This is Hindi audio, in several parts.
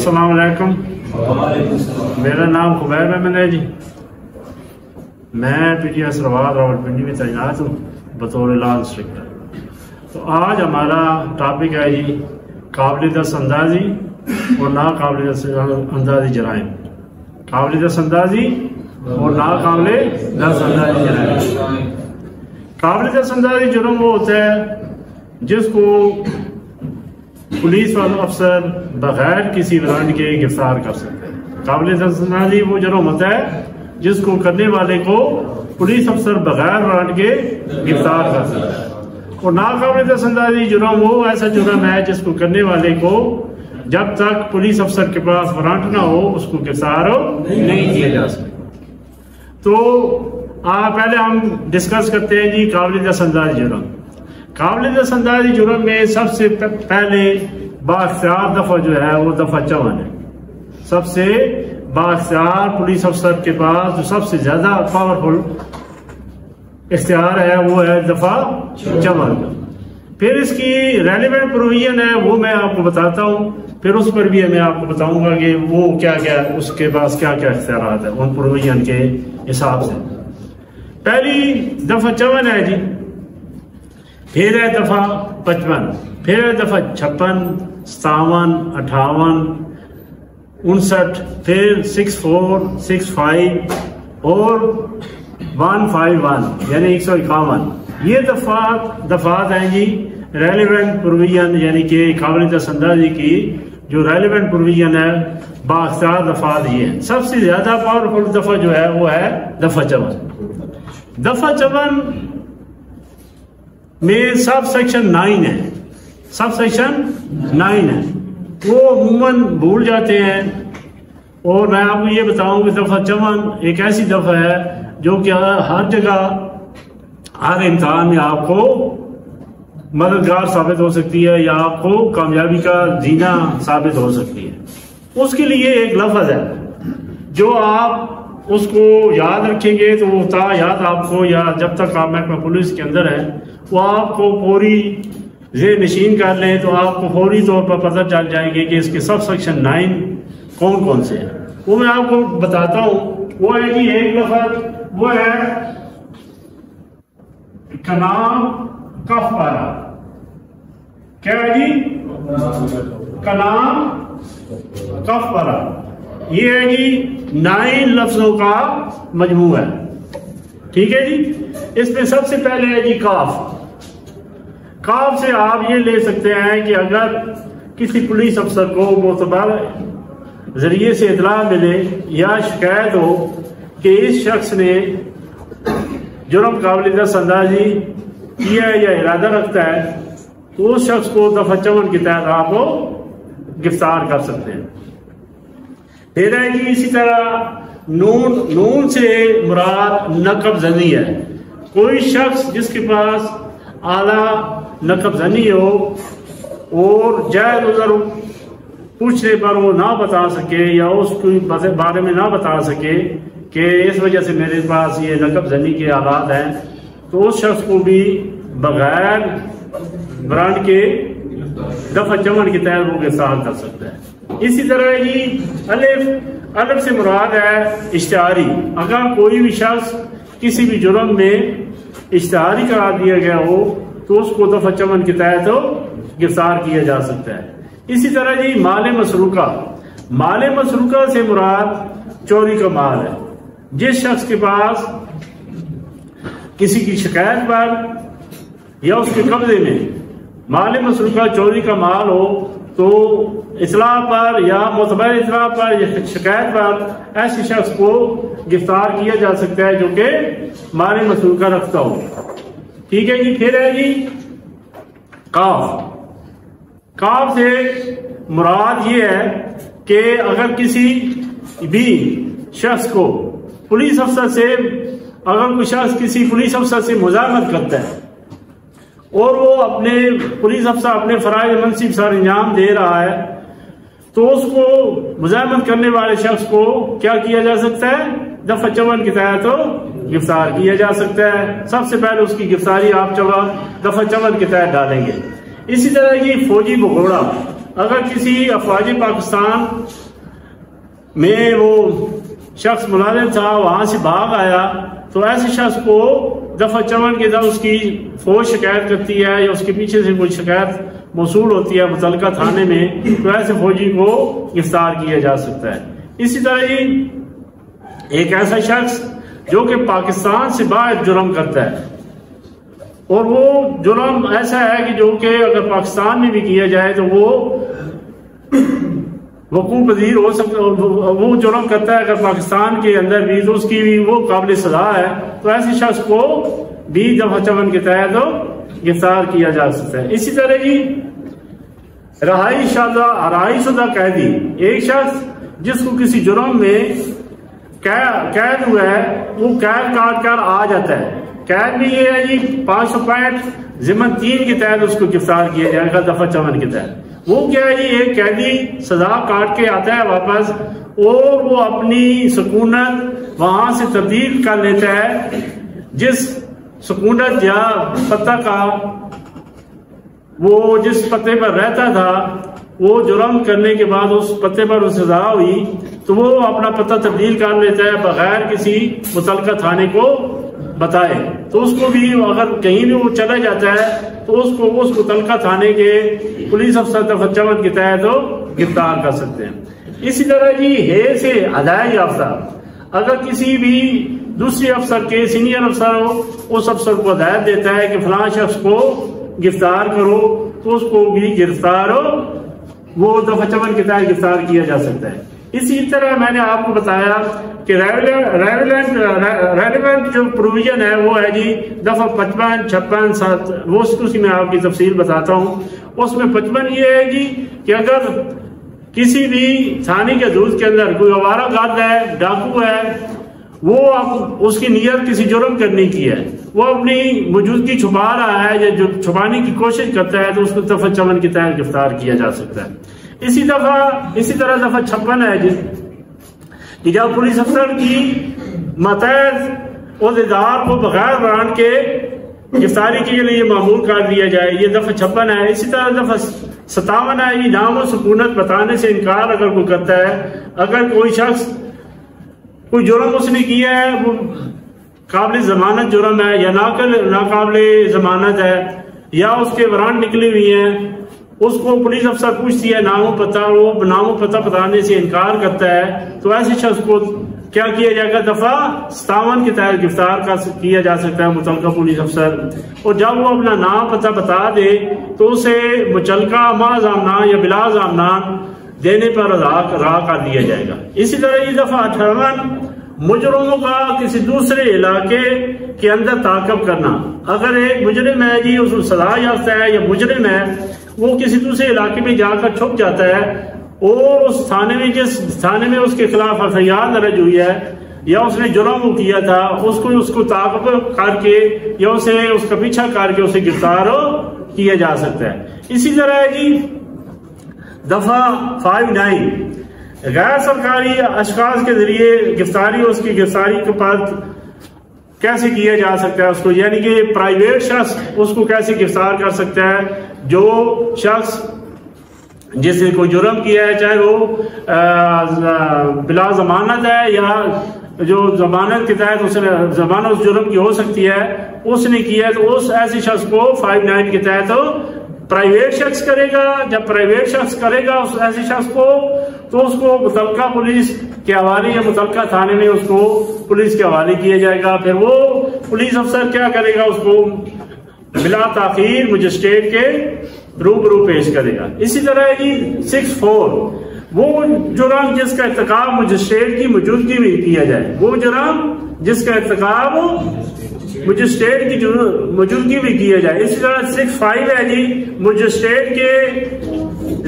अस्सलाम वालेकुम। मेरा नाम खुबैर अहमद है जी। मैं PTS रवाद रावलपिंडी में तैनात हूँ बतौर लॉ इंस्ट्रक्टर। तो आज हमारा टॉपिक है जी काबिल दस्तअंदाजी और नाकाबिल दस्तअंदाजी जराइम। काबिल दस्तअंदाजी और नाकाबिल दस्तअंदाजी जराइम। काबिल दस्तअंदाजी जुर्म वो होता है जिसको पुलिस वाला अफसर बगैर किसी वारंट के गिरफ्तार कर सकते हैं। काबिल दस्तअंदाजी वो जुर्म होता है जिसको करने वाले को पुलिस अफसर बगैर वारंट के गिरफ्तार कर सकता है। और नाकाबिल दस्तअंदाजी जुर्म वो ऐसा जुर्म है जिसको करने वाले को जब तक पुलिस अफसर के पास वारंट ना हो उसको गिरफ्तार नहीं किया जा सकता। तो पहले हम डिस्कस करते हैं जी काबिल दस्तअंदाजी जुर्म। काबिल दस्तअंदाजी जुर्म में सबसे पहले बाख्तियार दफा जो है वो दफा 54 है। सबसे बाख्तियार पुलिस अफसर के पास जो सबसे ज्यादा पावरफुल इख्तियार है वो है दफा 54। फिर इसकी रेलिवेंट प्रोविजन है वो मैं आपको बताता हूँ, फिर उस पर भी मैं आपको बताऊंगा कि वो क्या क्या उसके पास क्या क्या इख्तियारात है उन प्रोविजन के हिसाब से। पहली दफा 54 है जी, फिर है दफा 55, फिर है दफा 56, 57, 58, 59, फिर 64, 65 और 151 यानी 151। ये दफात हैं जी रेलिवेंट प्रोविजन यानी कि काबिल दस्तअंदाजी की जो रेलिवेंट प्रोविजन है बाख्तियार दफात ये है। सबसे ज्यादा पावरफुल दफा जो है वो है दफा 54। दफा 54 में सब सेक्शन 9 है, सब सेक्शन 9 है, वो अमूमन भूल जाते हैं। और मैं आपको ये बताऊं कि दफा 54 एक ऐसी दफा है जो कि हर जगह हर इम्तिहान में आपको मददगार साबित हो सकती है या आपको कामयाबी का जीना साबित हो सकती है। उसके लिए एक लफ्ज है जो आप उसको याद रखेंगे तो वो याद आपको या जब तक आप महकमा पुलिस के अंदर है वो आपको पूरी ज़ेहन नशीन कर लें तो आपको फौरी तौर पर पता चल जाएंगे कि इसके सब सेक्शन 9 कौन कौन से हैं। वो मैं आपको बताता हूँ। वो है कि एक लफ्ज वो है कनाम कफारा। क्या है जी? कनाम कफारा। ये है जी 9 लफ्जों का मजमूआ है। ठीक है जी। इसमें सबसे पहले है जी काफ। काफ से आप ये ले सकते हैं कि अगर किसी पुलिस अफसर को मोतबर जरिए से इतला मिले या शिकायत हो कि इस शख्स ने जुर्म काबिल दस्तअंदाजी किया है या इरादा रखता है तो उस शख्स को दफा 54 के तहत आप गिरफ्तार कर सकते हैं। फिर है कि इसी तरह नून से मुराद नकब जनी है। कोई शख्स जिसके पास आला नकब जनी हो और जायज उज़र पूछने पर वो ना बता सके या उसके बारे में ना बता सके कि इस वजह से मेरे पास ये नकब जनी के हालात हैं तो उस शख्स को भी बगैर ब्रांड के दफा 54 के तहत वो गिरफ्तार कर सकता है। इसी तरह ही अलिफ से मुराद है इश्तिहारी। अगर कोई भी शख्स किसी भी जुर्म में इश्तिहारी करार दिया गया हो तो उसको दफा 54 के तहत गिरफ्तार किया जा सकता है। इसी तरह जी माल मसरूका। माल मसरूका से मुराद चोरी का माल है। जिस शख्स के पास किसी की शिकायत पर या उसके कब्जे में माल मसरूका चोरी का माल हो तो इतला पर या मुतबर इतला पर या शिकायत पर ऐसे शख्स को गिरफ्तार किया जा सकता है जो कि माल मसरूका रखता हो। ठीक है जी। फिर है जी काफ। काफ से मुराद ये है कि अगर किसी भी शख्स को पुलिस अफसर से अगर कोई शख्स किसी पुलिस अफसर से मुज़ाहमत करता है और वो अपने पुलिस अफसर अपने फराइज मनसिब सर इंजाम दे रहा है तो उसको मुज़ाहमत करने वाले शख्स को क्या किया जा सकता है? दफा 54 के तहत तो गिरफ्तार किया जा सकता है। सबसे पहले उसकी गिरफ्तारी आप दफा 54 के तहत डालेंगे। इसी तरह की फौजी भगोड़ा। अगर किसी अफवाज पाकिस्तान में वो शख्स मुलाजिम था, वहां से भाग आया, तो ऐसे शख्स को दफा 54 के तहत उसकी फौज शिकायत करती है या उसके पीछे से कोई शिकायत मौसूल होती है मुतल्लिका थाने में, तो ऐसे फौजी को गिरफ्तार किया जा सकता है। इसी तरह ही एक ऐसा शख्स जो कि पाकिस्तान से बाहर जुर्म करता है और वो जुर्म ऐसा है कि जो कि अगर पाकिस्तान में भी किया जाए तो वो वकूफ पजीर हो सकता, वो जुर्म करता है अगर पाकिस्तान के अंदर भी, तो उसकी भी वो काबिल सजा है, तो ऐसे शख्स को भी दफा 54 के तहत गिरफ्तार किया जा सकता है। इसी तरह ही रहाईशुदा कैदी, एक शख्स जिसको किसी जुर्म में कैद हुआ है, वो कैद काट कर आ जाता है। कैद भी ये है जी 565 ज़िम्मन 3 के तहत उसको गिरफ्तार किया जाएगा दफा 54 के तहत। वो क्या है जी, एक कैदी सजा काट के आता है वापस और वो अपनी सुकूनत वहां से तब्दील कर लेता है, जिस सुकूनत या पत्ता का वो जिस पत्ते पर रहता था, वो जुर्म करने के बाद उस पत्ते पर उसे सजा हुई तो वो अपना पत्ता तब्दील कर लेता है बगैर किसी मुतल्लिका थाने को बताए। तो उसको भी अगर कहीं भी वो चला जाता है तो उसको उस मुतल्लिका थाने के पुलिस अफसर दफा 54 के तहत तो गिरफ्तार कर सकते हैं। इसी तरह जी हे से हदायत याफ्ता, अगर किसी भी दूसरे अफसर के सीनियर अफसर हो, उस अफसर को हदायत देता है कि फलां शख्स को गिरफ्तार करो, तो उसको भी गिरफ्तार हो वो दफा 54 के तहत गिरफ्तार किया जा सकता है। इसी तरह मैंने आपको बताया कि रेलेवेंट जो प्रोविजन है वो है जी दफा 55, 56, 7, वो उसी में आपकी तफसील बताता हूँ। उसमें 55 ये है जी कि अगर किसी भी थाने के हदूद के अंदर कोई आवारा गर्द है, डाकू है, वो उसकी नीयत किसी जुर्म करने की है, वो अपनी मौजूदगी छुपा रहा है या जो छुपाने की कोशिश करता है, तो उसको दफा 54 के तहत गिरफ्तार किया जा सकता है। इसी तरह दफा 56 है कि जब पुलिस अफसर की मतहद ओहदेदार को बगैर वारंट के गिरफ्तारी के लिए मामूल कर दिया जाए, ये दफा 56 है। इसी तरह दफा 57 है, ये नाम और सुकूनत बताने से इनकार अगर कोई करता है, अगर कोई शख्स कोई जुर्म उसने किया है, वो काबिल जमानत जुर्म है या नाकाबिल जमानत है या उसके वारंट निकले हुए हैं, उसको पुलिस अफसर पूछती है नामो पता, वो नामो पता बताने से इनकार करता है, तो ऐसे शख्स को क्या किया जाएगा, दफा 57 के तहत गिरफ्तार किया जा सकता है मुतल्लिका पुलिस अफसर। और जब वो अपना नाम पता बता दे तो उसे मुतल्लिका माज़ामनान या बिला ज़ामनान देने पर रहा कर दिया जाएगा। इसी तरह ये दफा 58 मुजरिमों का किसी दूसरे इलाके के अंदर ताक़ब करना। अगर एक मुजरिम है जी, उसको सजा याफ्ता है या मुजरिम है, वो किसी दूसरे इलाके में जाकर छुप जाता है और उस थाने में जिस थाने में उसके खिलाफ एफआईआर दर्ज हुई है या उसने जुर्म किया था, उसको ताक़ब करके या उसे उसका पीछा करके उसे गिरफ्तार किया जा सकता है। इसी तरह जी दफा 59 गैर सरकारी अशखास के जरिए गिरफ्तारी, उसकी गिरफ्तारी के बाद कैसे किया जा सकता है उसको, यानी कि प्राइवेट शख्स उसको कैसे गिरफ्तार कर सकता है। जो शख्स जिसने कोई जुर्म किया है, चाहे वो बिला जमानत है या जो जमानत के तहत उसने जमानत उस जुर्म की हो सकती है, उसने किया है, तो उस ऐसे शख्स को 59 के तहत प्राइवेट शख्स करेगा। जब प्राइवेट शख्स करेगा उस ऐसे शख्स को, तो उसको मुतल्लिका पुलिस के हवाले या मुतल्लिका थाने में उसको पुलिस के हवाले किया जाएगा। फिर वो पुलिस अफसर क्या करेगा, उसको बिला ताखीर मजिस्ट्रेट के रूबरू पेश करेगा। इसी तरह ही 64 वो जुर्म जिसका इर्तिकाब मजिस्ट्रेट की मौजूदगी में किया जाए, वो जुर्म जिसका इर्तिकाब मजिस्ट्रेट की मौजूदगी में किया जाए। इसी तरह 65 है जी मजिस्ट्रेट के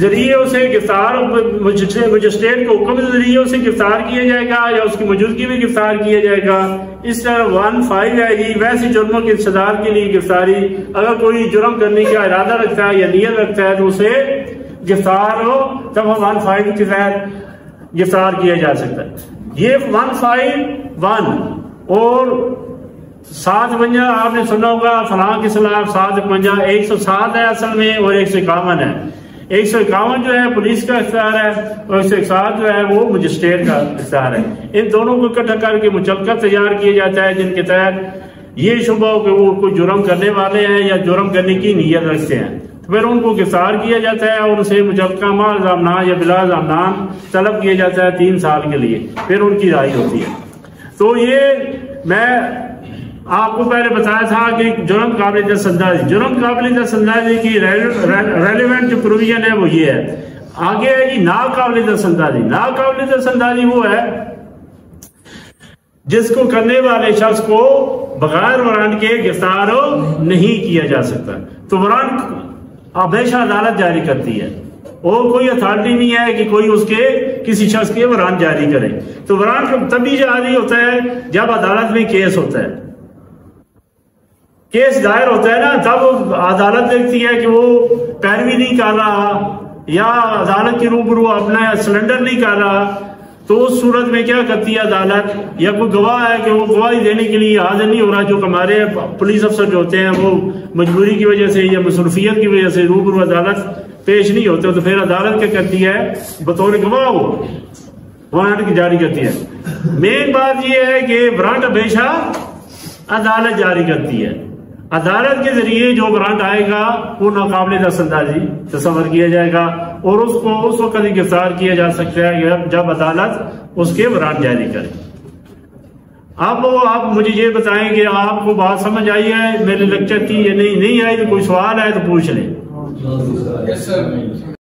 जरिए उसे गिरफ्तार, मजिस्ट्रेट को हुक्म के जरिए उसे गिरफ्तार किया जाएगा या उसकी मौजूदगी में गिरफ्तार किया जाएगा। इस तरह 15 है जी वैसे जुर्मों की सजा के लिए गिरफ्तारी, अगर कोई जुर्म करने का इरादा रखता है या नियत रखता है तो उसे गिरफ्तार हो तब 15 के तहत गिरफ्तार किया जा सकता है। ये 151 और 752 आपने सुना होगा फलां के खिलाफ 752, 107 है असल में और 151 है। 151 जो है पुलिस का इख्तियार है और 161 जो है वो मजिस्ट्रेट का इख्तियार है। इन दोनों को इकट्ठा करके मुचलका तैयार किया जाता है जिनके तहत ये शुबा हो कि वो कोई जुर्म करने वाले हैं या जुर्म करने की नीयत रखते हैं, तो फिर उनको गिरफ्तार किया जाता है और उसे मुचलका माल ज़मानान या बिला ज़मानान तलब किया जाता है 3 साल के लिए, फिर उनकी राय होती है। तो ये मैं आपको पहले बताया था कि जुर्म काबिल दस्तंदाजी, जुर्म काबिल दस्तंदाजी की रेलिवेंट जो प्रोविजन है वो ये है। आगे है कि नाकाबिल दस्तंदाजी। नाकाबिल दस्तंदाजी वो है जिसको करने वाले शख्स को बगैर वारंट के गिरफ्तार नहीं किया जा सकता। तो वारंट हमेशा अदालत जारी करती है और कोई अथॉरिटी नहीं है कि कोई उसके किसी शख्स के वारंट जारी करे। तो वारंट तभी जारी होता है जब अदालत में केस होता है, केस दायर होता है ना, तब अदालत देखती है कि वो पैरवी नहीं कर रहा या अदालत के रूबरू अपना सिलेंडर नहीं कर रहा, तो उस सूरत में क्या करती है अदालत, या कोई गवाह है कि वो गवाही देने के लिए हाजिर नहीं हो रहा, जो हमारे पुलिस अफसर जो होते हैं वो मजबूरी की वजह से या मसरूफियत की वजह से रूबरू अदालत पेश नहीं होते, तो फिर अदालत क्या करती है, बतौर गवाह वो वारंट जारी करती है। मेन बात यह है कि वारंट हमेशा अदालत जारी करती है। अदालत के जरिए जो वारंट आएगा वो नाकाबिल दस्तंदाजी तस्वर किया जाएगा और उसको उस वक्त ही गिरफ्तार किया जा सकता है जब अदालत उसके वारंट जारी करे। अब आप मुझे ये बताएं कि आपको बात समझ आई है मेरे लेक्चर की या नहीं आई, तो कोई सवाल है तो पूछ लें।